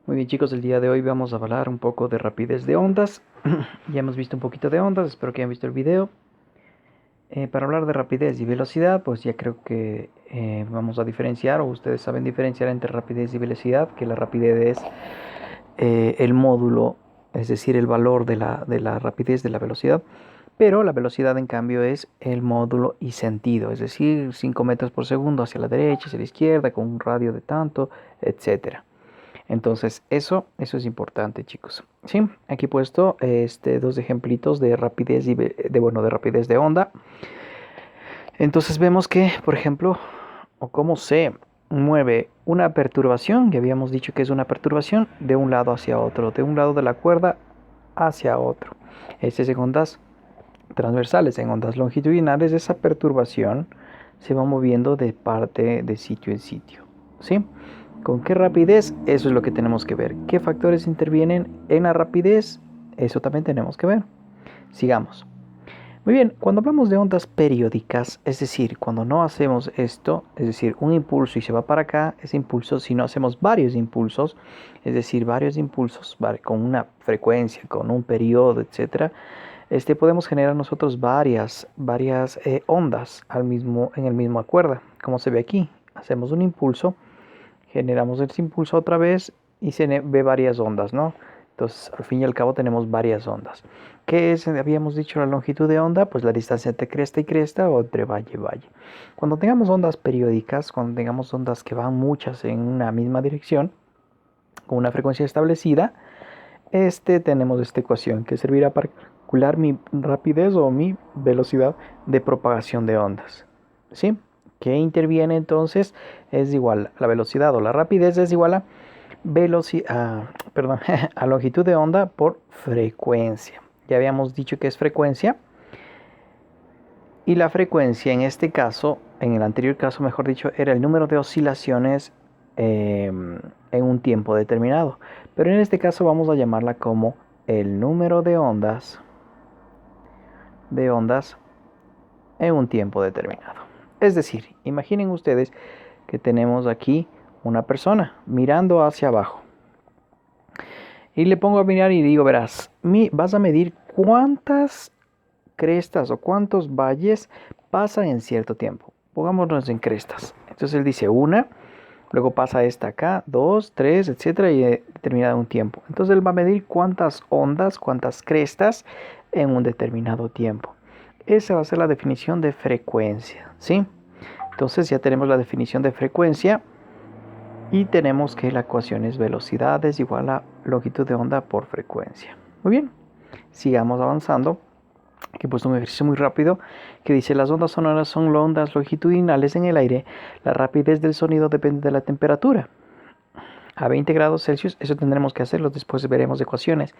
Muy bien chicos, el día de hoy vamos a hablar un poco de rapidez de ondas. Ya hemos visto un poquito de ondas, espero que hayan visto el video. Para hablar de rapidez y velocidad, pues ya creo que vamos a diferenciar, o ustedes saben diferenciar entre rapidez y velocidad, que la rapidez es el módulo, es decir, el valor de la rapidez de la velocidad. Pero la velocidad en cambio es el módulo y sentido, es decir, 5 metros por segundo hacia la derecha, hacia la izquierda, con un radio de tanto, etcétera. Entonces, eso es importante, chicos. Sí, aquí he puesto dos ejemplitos de rapidez de rapidez de onda. Entonces vemos que, por ejemplo, o cómo se mueve una perturbación, que habíamos dicho que es una perturbación de un lado hacia otro, de un lado de la cuerda hacia otro. Este es en ondas transversales, en ondas longitudinales, esa perturbación se va moviendo de sitio en sitio, ¿sí? ¿Con qué rapidez? Eso es lo que tenemos que ver. ¿Qué factores intervienen en la rapidez? Eso también tenemos que ver. Sigamos. Muy bien, cuando hablamos de ondas periódicas, es decir, cuando no hacemos esto, es decir, un impulso y se va para acá, ese impulso, si no hacemos varios impulsos, es decir, varios impulsos con una frecuencia, con un periodo, etcétera, podemos generar nosotros varias ondas en el mismo cuerda, como se ve aquí. Hacemos un impulso, generamos ese impulso otra vez y se ve varias ondas, ¿no? Entonces, al fin y al cabo tenemos varias ondas. ¿Qué es, habíamos dicho, la longitud de onda? Pues la distancia entre cresta y cresta o entre valle y valle. Cuando tengamos ondas periódicas, cuando tengamos ondas que van muchas en una misma dirección, con una frecuencia establecida, tenemos esta ecuación que servirá para calcular mi rapidez o mi velocidad de propagación de ondas. ¿Sí? ¿Qué interviene entonces? Es igual, la velocidad o la rapidez es igual a a longitud de onda por frecuencia. Ya habíamos dicho que es frecuencia. Y la frecuencia en este caso, en el anterior caso mejor dicho, era el número de oscilaciones en un tiempo determinado. Pero en este caso vamos a llamarla como el número de ondas en un tiempo determinado. Es decir, imaginen ustedes que tenemos aquí una persona mirando hacia abajo. Y le pongo a mirar y digo, verás, vas a medir cuántas crestas o cuántos valles pasan en cierto tiempo. Pongámonos en crestas. Entonces él dice una, luego pasa esta acá, dos, tres, etcétera, y determinado un tiempo. Entonces él va a medir cuántas ondas, cuántas crestas en un determinado tiempo. Esa va a ser la definición de frecuencia, ¿sí? Entonces ya tenemos la definición de frecuencia y tenemos que la ecuación es velocidad es igual a longitud de onda por frecuencia. Muy bien, sigamos avanzando. Aquí he puesto un ejercicio muy rápido que dice: las ondas sonoras son ondas longitudinales en el aire. La rapidez del sonido depende de la temperatura. A 20 grados Celsius, eso tendremos que hacerlo, después veremos ecuaciones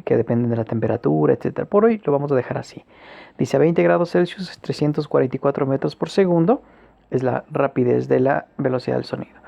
que dependen de la temperatura, etc. Por hoy lo vamos a dejar así. Dice: a 20 grados Celsius, 344 metros por segundo es la rapidez de la velocidad del sonido.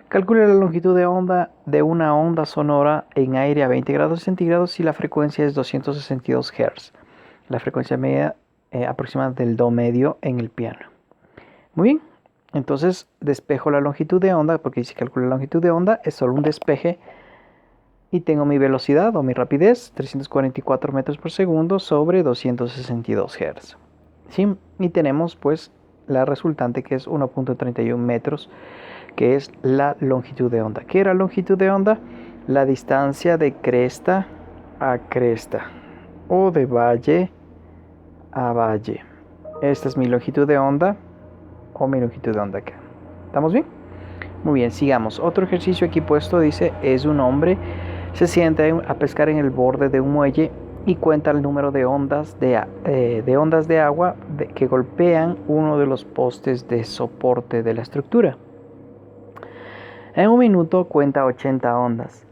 Calcule la longitud de onda de una onda sonora en aire a 20 grados centígrados si la frecuencia es 262 Hz. La frecuencia media aproximada del do medio en el piano. Muy bien, entonces despejo la longitud de onda, porque si calculo la longitud de onda es solo un despeje, y tengo mi velocidad o mi rapidez, 344 metros por segundo sobre 262 Hz. ¿Sí? Y tenemos pues la resultante, que es 1.31 metros, que es la longitud de onda. ¿Qué era longitud de onda? La distancia de cresta a cresta o de valle a valle. Esta es mi longitud de onda o mi longitud de onda acá. ¿Estamos bien? Muy bien, sigamos. Otro ejercicio aquí puesto dice: es un hombre, se sienta a pescar en el borde de un muelle y cuenta el número de ondas de agua que golpean uno de los postes de soporte de la estructura. En un minuto cuenta 80 ondas.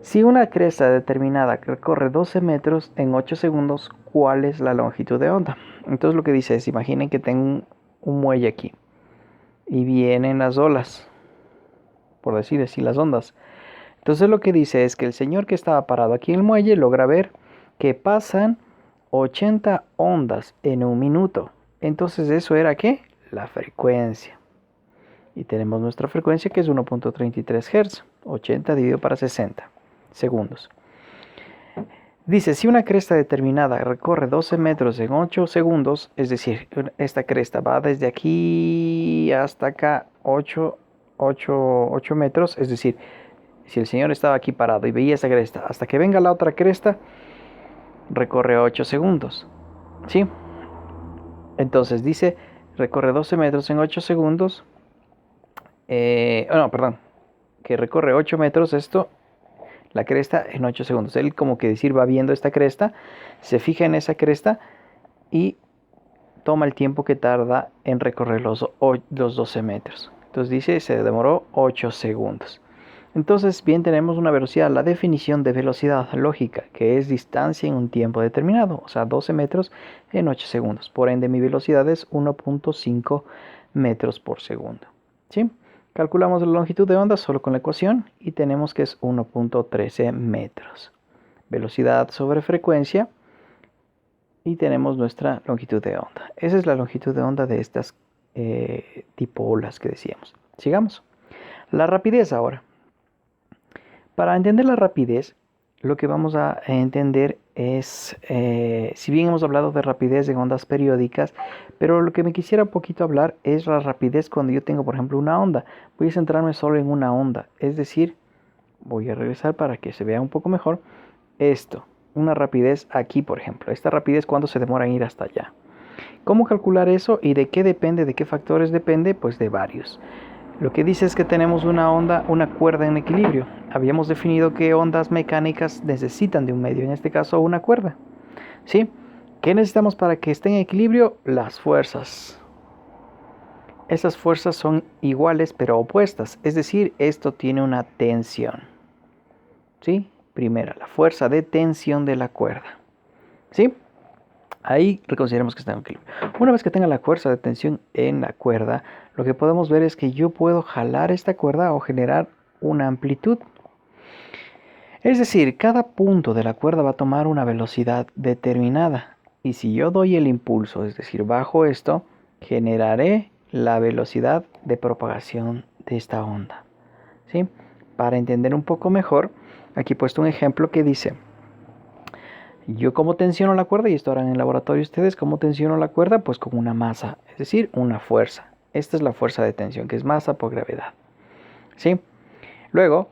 Si una cresta determinada recorre 12 metros en 8 segundos, ¿cuál es la longitud de onda? Entonces lo que dice es: imaginen que tengo un muelle aquí y vienen las olas, por decir así, las ondas. Entonces lo que dice es que el señor que estaba parado aquí en el muelle logra ver que pasan 80 ondas en un minuto. Entonces eso era ¿qué? La frecuencia. Y tenemos nuestra frecuencia, que es 1.33 Hz. 80 dividido para 60. segundos. Dice, si una cresta determinada recorre 12 metros en 8 segundos, es decir, esta cresta va desde aquí hasta acá 8 metros, es decir, si el señor estaba aquí parado y veía esa cresta, hasta que venga la otra cresta, recorre 8 segundos. ¿Sí? Entonces dice, recorre 12 metros en 8 segundos. Que recorre 8 metros esto, la cresta en 8 segundos. Él como que decir va viendo esta cresta, se fija en esa cresta y toma el tiempo que tarda en recorrer los 12 metros. Entonces dice, se demoró 8 segundos. Entonces, bien, tenemos una velocidad, la definición de velocidad lógica, que es distancia en un tiempo determinado, o sea, 12 metros en 8 segundos. Por ende, mi velocidad es 1.5 metros por segundo. ¿Sí? Calculamos la longitud de onda solo con la ecuación y tenemos que es 1.13 metros. Velocidad sobre frecuencia y tenemos nuestra longitud de onda. Esa es la longitud de onda de estas tipo olas que decíamos. Sigamos. La rapidez ahora. Para entender la rapidez, lo que vamos a entender es, si bien hemos hablado de rapidez en ondas periódicas, pero lo que me quisiera un poquito hablar es la rapidez cuando yo tengo, por ejemplo, una onda. Voy a centrarme solo en una onda, es decir, voy a regresar para que se vea un poco mejor esto. Una rapidez aquí, por ejemplo. Esta rapidez, ¿cuánto se demora en ir hasta allá? ¿Cómo calcular eso y de qué depende, de qué factores depende? Pues de varios. Lo que dice es que tenemos una onda, una cuerda en equilibrio. Habíamos definido que ondas mecánicas necesitan de un medio, en este caso una cuerda. ¿Sí? ¿Qué necesitamos para que esté en equilibrio? Las fuerzas. Esas fuerzas son iguales pero opuestas, es decir, esto tiene una tensión. ¿Sí? Primera, la fuerza de tensión de la cuerda. ¿Sí? Ahí reconsideramos que está en equilibrio. Una vez que tenga la fuerza de tensión en la cuerda, lo que podemos ver es que yo puedo jalar esta cuerda o generar una amplitud. Es decir, cada punto de la cuerda va a tomar una velocidad determinada. Y si yo doy el impulso, es decir, bajo esto, generaré la velocidad de propagación de esta onda. ¿Sí? Para entender un poco mejor, aquí he puesto un ejemplo que dice... Yo cómo tensiono la cuerda, y esto harán en el laboratorio ustedes, cómo tensiono la cuerda, pues con una masa, es decir, una fuerza. Esta es la fuerza de tensión, que es masa por gravedad. ¿Sí? Luego,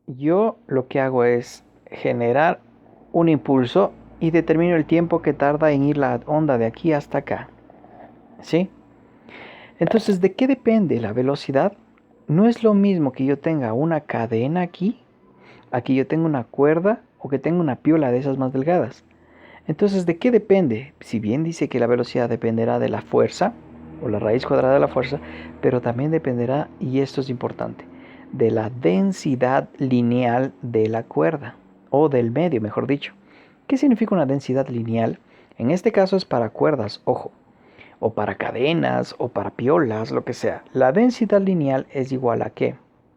yo lo que hago es generar un impulso y determino el tiempo que tarda en ir la onda de aquí hasta acá. ¿Sí? Entonces, ¿de qué depende la velocidad? No es lo mismo que yo tenga una cadena aquí yo tengo una cuerda o que tengo una piola de esas más delgadas. Entonces, ¿de qué depende? Si bien dice que la velocidad dependerá de la fuerza, o la raíz cuadrada de la fuerza, pero también dependerá, y esto es importante, de la densidad lineal de la cuerda, o del medio, mejor dicho. ¿Qué significa una densidad lineal? En este caso es para cuerdas, ojo, o para cadenas, o para piolas, lo que sea. La densidad lineal es igual a ¿qué?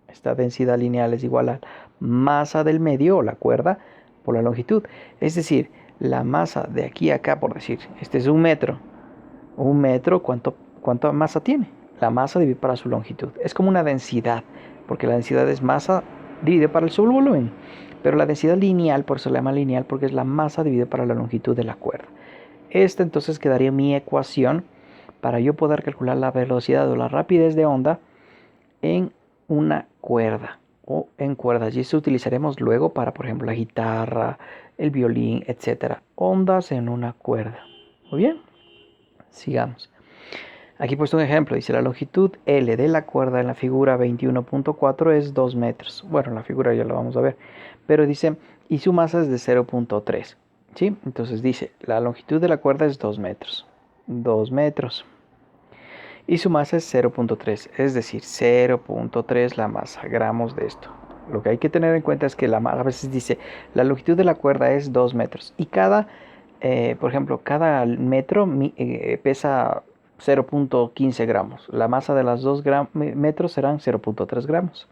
Esta densidad lineal es igual a masa del medio o la cuerda por la longitud. Es decir, la masa de aquí a acá, por decir, este es un metro. Un metro, ¿cuánta masa tiene? La masa dividida para su longitud. Es como una densidad, porque la densidad es masa dividida para el volumen. Pero la densidad lineal, por eso se llama lineal, porque es la masa dividida para la longitud de la cuerda. Esta entonces quedaría mi ecuación para yo poder calcular la velocidad o la rapidez de onda en una cuerda o en cuerdas, y eso utilizaremos luego para, por ejemplo, la guitarra, el violín, etc. Ondas en una cuerda. Muy bien, sigamos. Aquí he puesto un ejemplo, dice la longitud L de la cuerda en la figura 21.4 es 2 metros. Bueno, la figura ya la vamos a ver, pero dice, y su masa es de 0.3. ¿Sí? Entonces dice, la longitud de la cuerda es 2 metros. 2 metros. Y su masa es 0.3, es decir, 0.3 la masa, gramos de esto. Lo que hay que tener en cuenta es que a veces dice, la longitud de la cuerda es 2 metros. Y por ejemplo, cada metro pesa 0.15 gramos. La masa de las 2 metros serán 0.3 gramos.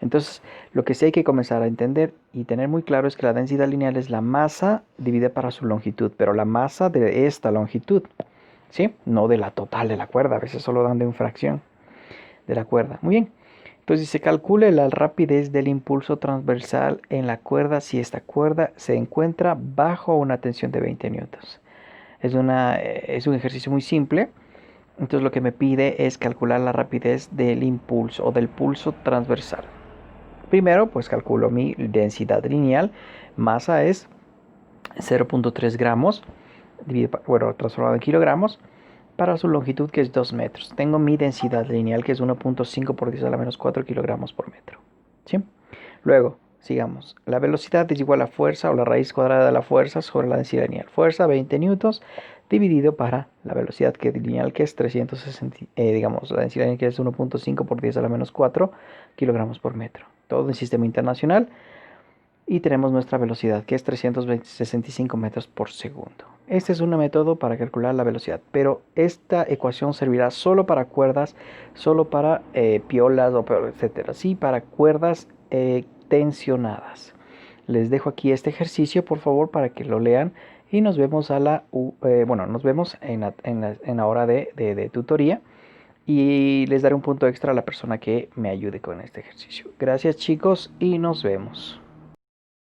Entonces, lo que sí hay que comenzar a entender y tener muy claro es que la densidad lineal es la masa dividida para su longitud, pero la masa de esta longitud. ¿Sí? No de la total de la cuerda, a veces solo dan de una fracción de la cuerda. Muy bien, Entonces dice, calcule la rapidez del impulso transversal en la cuerda si esta cuerda se encuentra bajo una tensión de 20 newtons. Es un ejercicio muy simple. Entonces lo que me pide es calcular la rapidez del impulso o del pulso transversal. Primero, pues calculo mi densidad lineal. Masa es 0.3 gramos, transformado en kilogramos, para su longitud, que es 2 metros. Tengo mi densidad lineal, que es 1.5 por 10 a la menos 4 kilogramos por metro. ¿Sí? Luego, sigamos. La velocidad es igual a fuerza o la raíz cuadrada de la fuerza sobre la densidad lineal. Fuerza, 20 newtons, dividido para la velocidad lineal, que es 360, la densidad lineal, que es 1.5 por 10 a la menos 4 kilogramos por metro. Todo en sistema internacional. Y tenemos nuestra velocidad, que es 365 metros por segundo. Este es un método para calcular la velocidad, pero esta ecuación servirá solo para cuerdas, solo para piolas, etcétera. Sí, para cuerdas tensionadas. Les dejo aquí este ejercicio, por favor, para que lo lean. Y nos vemos nos vemos en la hora de tutoría. Y les daré un punto extra a la persona que me ayude con este ejercicio. Gracias, chicos, y nos vemos.